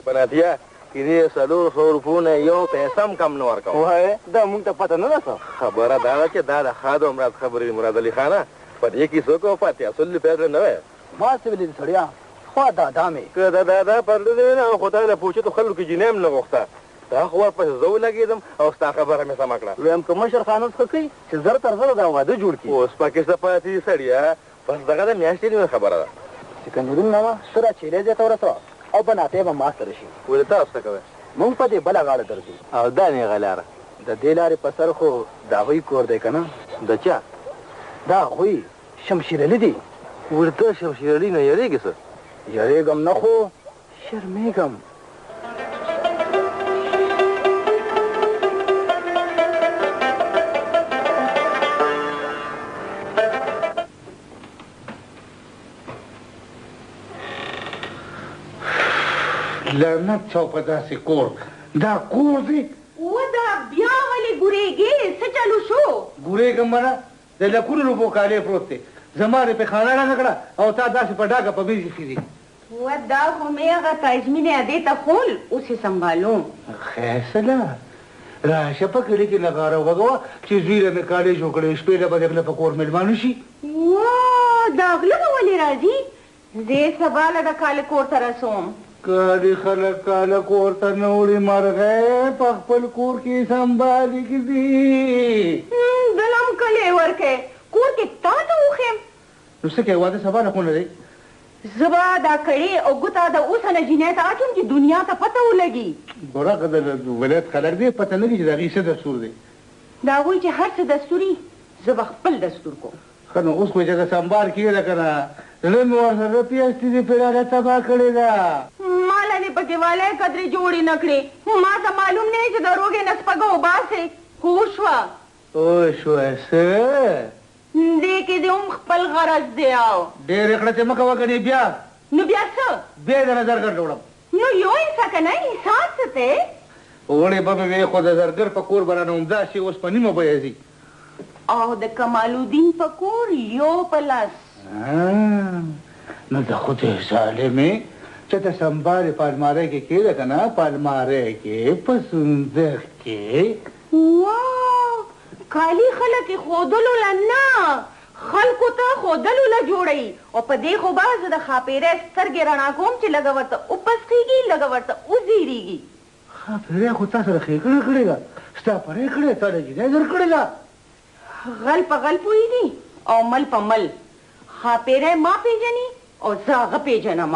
بناتیا کړي 400 روپو نه یو پیسه هم کم نه ورکوم. وای دا مونږ ته پته نه ده څه. خبره دا ده چې دا د ښاد او مراد خبرې مراد علي خانه په دې کیسو کې وفات اصل پیسې نه وای. ما څه ویلي سړیا خوا دا مې که دا پرده نه خو تا د پوچتو خلکو کې جنیم نه غوښته دا خو ورپسې زه ولګېدم او ستا خبره مې سمه کړه. ویم که مشر خان اوس ښه کوي چې زر تر زره دا واده جوړ کړي. اوس پکې څه پاتې دي سړیه بس دغه د میاشتې نیمه خبره ده. سکندرونه وه سره چیلې ځای ته ورسوه او بناتې به ما سره شي. ولې تاسو څه کوئ؟ مونږ په دې بله غاړه درځو. او دا نیغه لاره د دې لارې په سر خو د هغوی کور دی که نه؟ د چا؟ دا هغوی شمشیر علي دي. ولې ته شمشیر علي نه یېرېږې څه؟ یېرېږم نه خو شرمېږم. لعنت شو په داسې کور دا کور دی و دا بیا ولې ګورېږې څه چلو شو ګورېږم منه د لکونو روپو کالی پروت دی زما دې پې خانه ړنګه کړه او تا داسې په ډاګه په بیخ ایښي دي و دا خو مې هغه تاجمین ادې ته خول اوس یې سنبالوم فیصله راشه په کلي کې نغاره وغوه چې زوی له مې کالي جوړ کړی شپې له به د غله په کور مېلمانه شي وا دا غله به ولې راځي زه سبا له د کالي کور ته رسوم کالي خلک کاله کور ته نه وړي مرغۍ په خپل کور کې سنبالي کړي دلم کلی ورکې کور کې تا ته وښیم نو څه کوې واده سبا نه خو نه دی زه به دا کړې او ګوته د اوسه نه جنۍ ته اچوم چې دنیا ته پته ولګي ګوره که د ولایت خلک دی پته نه لګي چې د هغې څه دستور دی د هغوی چې هر څه دستوري زه به خپل دستور کوم ښه نو اوس خو چې د سنبال کېږي که نه زړه مې ورسره پیاستې دي پیراله تباه کړې ده ماله دې پکې والی قدرې جوړې نه کړې ما ته معلوم نه چې د روږې نه سپږه وباسې پوه شوه پوه شوه څه دې کې دې هم خپل غرض دی او ډېر اکړه چې مه کوه ګنې بیا نو بیا څه بیا یې د نظر ګډ وړم نو یو ایسه که نه انسان څه دی وړې به مې وې خو د زرګر په کور به رانه همدا شي اوس په نیمه به یې ځي او د کمال الدین په کور یو په لس نو د خدای ظالمې چې د سنبالې په المارۍ کې کېده که نه په المارۍ کې په صندوق کې واو کالي خلک یې ښودلو له نه خلکو ته ښودلو له جوړوي او په دې خو به زه د ښاپېرۍ سترګې رڼا کوم چې لږه ورته وپسخېږي لږه ورته وزېرېږي ښاپېرۍ خو تا سره ښېګڼه کړې ده ستا پرې کړې تا له جنۍ در کړې ده غل په غل پوهېږي او مل په مل ښاپېرۍ ما پېژني او زه هغه پېژنم